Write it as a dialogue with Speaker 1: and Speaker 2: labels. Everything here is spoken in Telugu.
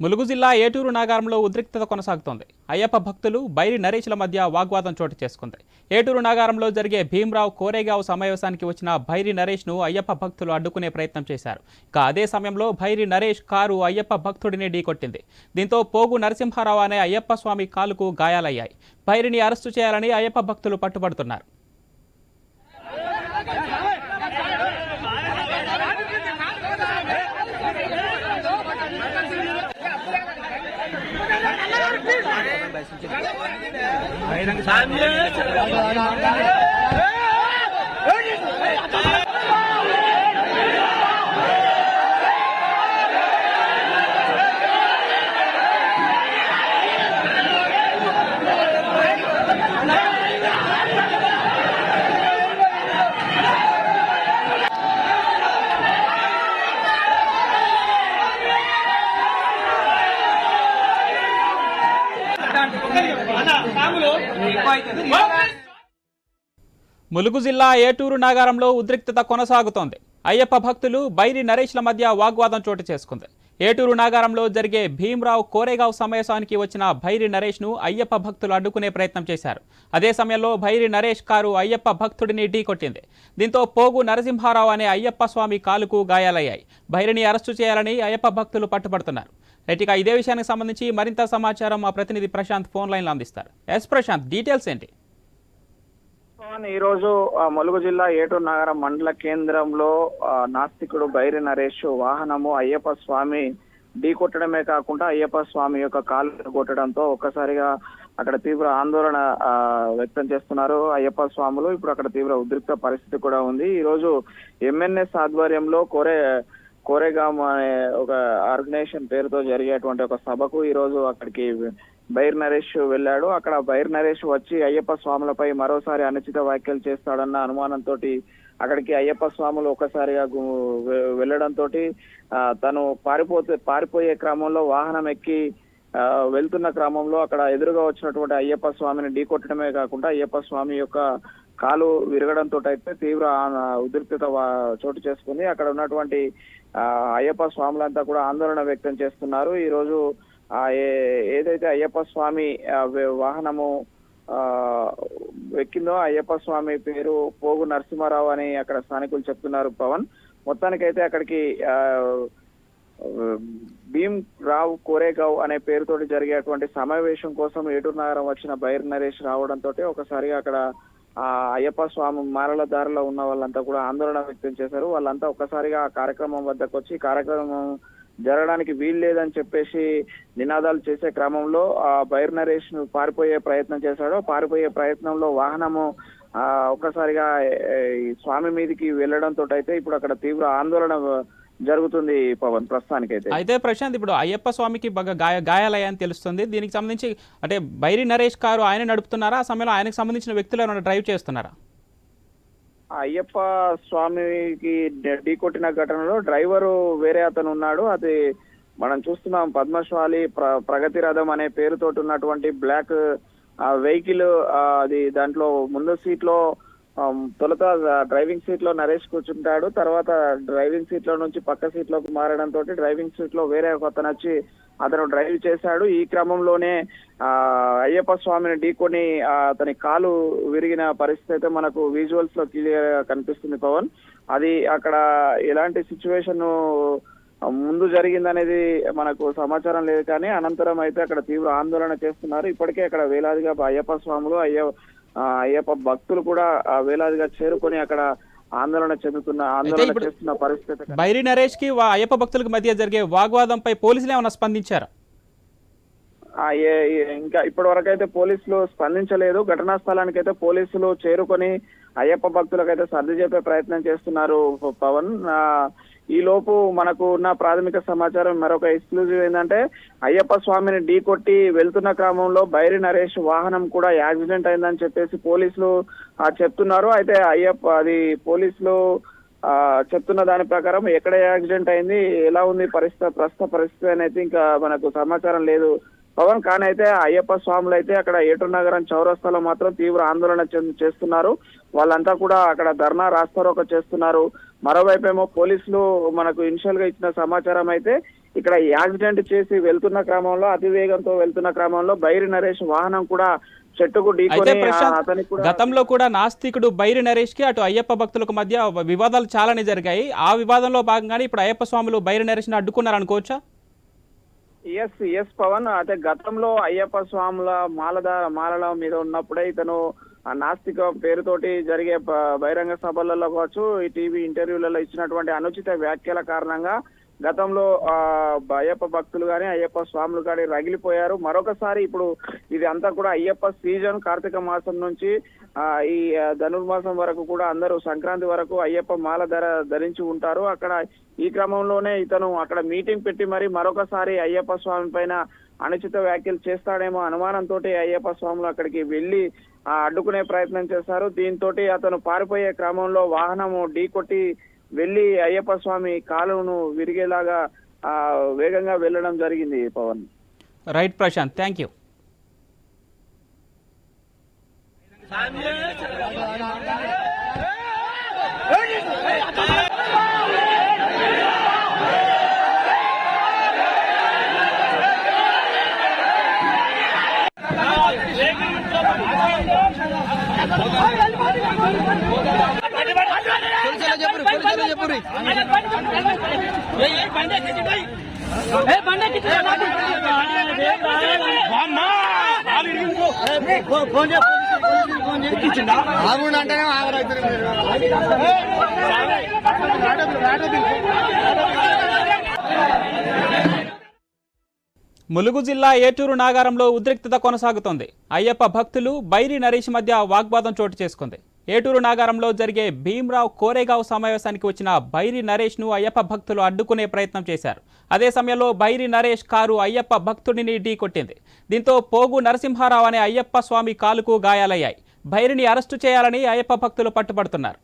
Speaker 1: ములుగు జిల్లా ఏటూరు నాగారంలో ఉద్రిక్తత కొనసాగుతోంది. అయ్యప్ప భక్తులు బైరి నరేష్ల మధ్య వాగ్వాదం చోటు చేసుకుంది. ఏటూరు నాగారంలో జరిగే భీమ్రావ్ కోరేగావ్ సమావేశానికి వచ్చిన బైరి నరేష్ను అయ్యప్ప భక్తులు అడ్డుకునే ప్రయత్నం చేశారు. ఇక అదే సమయంలో బైరి నరేష్ కారు అయ్యప్ప భక్తుడిని ఢీకొట్టింది. దీంతో పోగు నరసింహారావు అనే అయ్యప్ప స్వామి కాలుకు గాయాలయ్యాయి. బైరిని అరెస్టు చేయాలని అయ్యప్ప భక్తులు పట్టుబడుతున్నారు. ములుగు జిల్లా ఏటూరు నాగారంలో ఉద్రిక్తత కొనసాగుతోంది. అయ్యప్ప భక్తులు బైరి నరేష్ల మధ్య వాగ్వాదం చోటు చేసుకుంది. ఏటూరు నాగారంలో జరిగే భీమ్రావ్ కోరేగావ్ సమావేశానికి వచ్చిన బైరి నరేష్ను అయ్యప్ప భక్తులు అడ్డుకునే ప్రయత్నం చేశారు. అదే సమయంలో బైరి నరేష్ కారు అయ్యప్ప భక్తుడిని ఢీకొట్టింది. దీంతో పోగు నరసింహారావు అనే అయ్యప్ప స్వామి కాలుకు గాయాలయ్యాయి. బైరిని అరెస్టు చేయాలని అయ్యప్ప భక్తులు పట్టుబడుతున్నారు. రైట్గా ఇదే విషయానికి సంబంధించి మరింత సమాచారం మా ప్రతినిధి ప్రశాంత్ ఫోన్ లైన్లో అందిస్తారు. ఎస్ ప్రశాంత్, డీటెయిల్స్ ఏంటి?
Speaker 2: ఈ రోజు ములుగు జిల్లా ఏటూరు నగరం మండల కేంద్రంలో నాస్తికుడు బైరి నరేష్ వాహనము అయ్యప్ప స్వామి ఢీకొట్టడమే కాకుండా అయ్యప్ప స్వామి యొక్క కాలు కొట్టడంతో ఒక్కసారిగా అక్కడ తీవ్ర ఆందోళన వ్యక్తం చేస్తున్నారు అయ్యప్ప స్వాములు. ఇప్పుడు అక్కడ తీవ్ర ఉద్రిక్త పరిస్థితి కూడా ఉంది. ఈ రోజు ఎంఎన్ఎస్ ఆధ్వర్యంలో కోరేగాం అనే ఒక ఆర్గనైజేషన్ పేరుతో జరిగేటువంటి ఒక సభకు ఈ రోజు అక్కడికి బైరి నరేష్ వెళ్ళాడు. అక్కడ బైరి నరేష్ వచ్చి అయ్యప్ప స్వాములపై మరోసారి అనుచిత వ్యాఖ్యలు చేస్తాడన్న అనుమానంతో అక్కడికి అయ్యప్ప స్వాములు ఒకసారిగా వెళ్ళడంతో తను పారిపోయే క్రమంలో వాహనం ఎక్కి వెళ్తున్న క్రమంలో అక్కడ ఎదురుగా వచ్చినటువంటి అయ్యప్ప స్వామిని ఢీకొట్టడమే కాకుండా అయ్యప్ప స్వామి యొక్క కాలు విరగడంతో అయితే తీవ్ర ఉద్రిక్తత చోటు చేసుకుంది. అక్కడ ఉన్నటువంటి అయ్యప్ప స్వాములంతా కూడా ఆందోళన వ్యక్తం చేస్తున్నారు. ఈ రోజు ఏదైతే అయ్యప్ప స్వామి వాహనము ఎక్కిందో అయ్యప్ప స్వామి పేరు పోగు నరసింహారావు అని అక్కడ స్థానికులు చెప్తున్నారు. పవన్, మొత్తానికైతే అక్కడికి భీమ్ రావ్ కోరేగావ్ అనే పేరుతోటి జరిగేటువంటి సమావేశం కోసం ఏటూరు నగరం వచ్చిన బైరి నరేష్ రావడంతో ఒకసారిగా అక్కడ అయ్యప్ప స్వామి మారల దారిలో ఉన్న వాళ్ళంతా కూడా ఆందోళన వ్యక్తం చేశారు. వాళ్ళంతా ఒక్కసారిగా ఆ కార్యక్రమం వద్దకు వచ్చి కార్యక్రమం జరగడానికి వీలు లేదని చెప్పేసి నినాదాలు చేసే క్రమంలో ఆ బైరి నరేష్ ను పారిపోయే ప్రయత్నం చేశాడు. పారిపోయే ప్రయత్నంలో వాహనము ఒక్కసారిగా స్వామి మీదకి వెళ్లడంతో అయితే ఇప్పుడు అక్కడ తీవ్ర ఆందోళన జరుగుతుంది. పవన్, ప్రస్తుతానికైతే
Speaker 1: అయితే ప్రశాంత్, ఇప్పుడు అయ్యప్ప స్వామికి బాగా గాయాలయ్యాయని తెలుస్తుంది. దీనికి సంబంధించి అంటే బైరి నరేష్ కారు ఆయన నడుపుతున్నారా? ఆ సమయంలో ఆయనకు సంబంధించిన వ్యక్తులు ఏమైనా డ్రైవ్ చేస్తున్నారా?
Speaker 2: అయ్యప్ప స్వామికి ఢీకొట్టిన ఘటనలో డ్రైవరు వేరే అతను ఉన్నాడు. అది మనం చూస్తున్నాం. పద్మశాలి ప్రగతి రథం అనే పేరుతోటి ఉన్నటువంటి బ్లాక్ వెహికల్, అది దాంట్లో ముందు సీట్ లో తొలుత డ్రైవింగ్ సీట్ లో నరేష్ కూర్చుంటాడు. తర్వాత డ్రైవింగ్ సీట్ లో నుంచి పక్క సీట్ లోకి మారడంతో డ్రైవింగ్ సీట్ లో వేరే ఒక అతను వచ్చి అతను డ్రైవ్ చేశాడు. ఈ క్రమంలోనే అయ్యప్ప స్వామిని ఢీకొని అతని కాలు విరిగిన పరిస్థితి అయితే మనకు విజువల్స్ లో క్లియర్ గా కనిపిస్తుంది. పవన్, అది అక్కడ ఎలాంటి సిచ్యువేషన్ ముందు జరిగిందనేది మనకు సమాచారం లేదు, కానీ అనంతరం అయితే అక్కడ తీవ్ర ఆందోళన చేస్తున్నారు. ఇప్పటికే అక్కడ వేలాదిగా అయ్యప్ప స్వాములు అయ్యప్ప భక్తులు కూడా వేలాదిగా చేరుకొని అక్కడ ఆందోళన చేస్తున్న పరిస్థితి.
Speaker 1: బైరి నరేష్ కి అయ్యప్ప భక్తులకు మధ్య జరిగే వాగ్వాదంపై పోలీసులు ఏమైనా స్పందించారా?
Speaker 2: ఇంకా ఇప్పటి వరకు అయితే పోలీసులు స్పందించలేదు. ఘటనా స్థలానికి అయితే పోలీసులు చేరుకొని అయ్యప్ప భక్తులకైతే సర్ది చెప్పే ప్రయత్నం చేస్తున్నారు. పవన్, ఈ లోపు మనకు ఉన్న ప్రాథమిక సమాచారం మరొక ఎక్స్క్లూజివ్ ఏంటంటే అయ్యప్ప స్వామిని ఢీకొట్టి వెళ్తున్న క్రమంలో బైరి నరేష్ వాహనం కూడా యాక్సిడెంట్ అయిందని చెప్పేసి పోలీసులు చెప్తున్నారు. అయితే అది పోలీసులు చెప్తున్న దాని ప్రకారం ఎక్కడ యాక్సిడెంట్ అయింది, ఎలా ఉంది ప్రస్తుత పరిస్థితి అనేది ఇంకా మనకు సమాచారం లేదు. పవన్, కానీ అయితే అయ్యప్ప స్వాములు అయితే అక్కడ ఏటూరు నగరం చౌరస్తాలో మాత్రం తీవ్ర ఆందోళన చేస్తున్నారు. వాళ్ళంతా కూడా అక్కడ ధర్నా రాస్తారోక చేస్తున్నారు. మరోవైపు ఏమో పోలీసులు మనకు ఇనిషియల్ గా ఇచ్చిన సమాచారం అయితే ఇక్కడ యాక్సిడెంట్ చేసి వెళ్తున్న క్రమంలో అతివేగంతో వెళ్తున్న క్రమంలో బైరి నరేష్ వాహనం కూడా చెట్టుకు
Speaker 1: అయితే
Speaker 2: ఢీకొని
Speaker 1: ప్రశాంత్,
Speaker 2: అతనికి కూడా
Speaker 1: గతంలో కూడా నాస్తికుడు బైరి నరేష్ కి అటు అయ్యప్ప భక్తులకు మధ్య వివాదాలు చాలానే జరిగాయి. ఆ వివాదంలో భాగంగానే ఇప్పుడు అయ్యప్ప స్వాములు బైరి నరేష్ ని అడ్డుకున్నారు అనుకోవచ్చా?
Speaker 2: ఎస్ పవన్, అయితే గతంలో అయ్యప్ప స్వాముల మాలల మీద ఉన్నప్పుడే ఇతను ఆ నాస్తిక పేరుతోటి జరిగే బహిరంగ సభలలో కావచ్చు, ఈ టీవీ ఇంటర్వ్యూలలో ఇచ్చినటువంటి అనుచిత వ్యాఖ్యల కారణంగా గతంలో అయ్యప్ప భక్తులు కానీ అయ్యప్ప స్వాములు కానీ రగిలిపోయారు. మరొకసారి ఇప్పుడు ఇది అంతా కూడా అయ్యప్ప సీజన్, కార్తీక మాసం నుంచి ఈ ధనుర్మాసం వరకు కూడా అందరూ సంక్రాంతి వరకు అయ్యప్ప మాల ధరించి ఉంటారు. అక్కడ ఈ క్రమంలోనే ఇతను అక్కడ మీటింగ్ పెట్టి మరి మరొకసారి అయ్యప్ప స్వామి పైన అనుచిత వ్యాఖ్యలు చేస్తాడేమో అనుమానంతో అయ్యప్ప స్వాములు అక్కడికి వెళ్లి అడ్డుకునే ప్రయత్నం చేశారు. దీంతో అతను పారిపోయే క్రమంలో వాహనము ఢీకొట్టి వెళ్లి అయ్యప్ప స్వామి కాలును విరిగేలాగా వేగంగా వెళ్ళడం జరిగింది. Pavan.
Speaker 1: Right Prashant, thank you. Mulugu జిల్లా ఏటూరు నాగారంలో ఉద్రిక్తత కొనసాగుతోంది. అయ్యప్ప భక్తులు బైరి నరేష్ మధ్య వాగ్వాదం చోటు చేసుకుంది. ఏటూరు నాగారంలో జరిగే భీమ్రావ్ కోరేగావ్ సమావేశానికి వచ్చిన బైరి నరేష్ ను అయ్యప్ప భక్తులు అడ్డుకునే ప్రయత్నం చేశారు. అదే సమయంలో బైరి నరేష్ కారు అయ్యప్ప భక్తుడిని ఢీకొట్టింది. దీంతో పోగు నరసింహారావు అనే అయ్యప్ప స్వామి కాలుకు గాయాలయ్యాయి. బైరిని అరెస్టు చేయాలని అయ్యప్ప భక్తులు పట్టుబడుతున్నారు.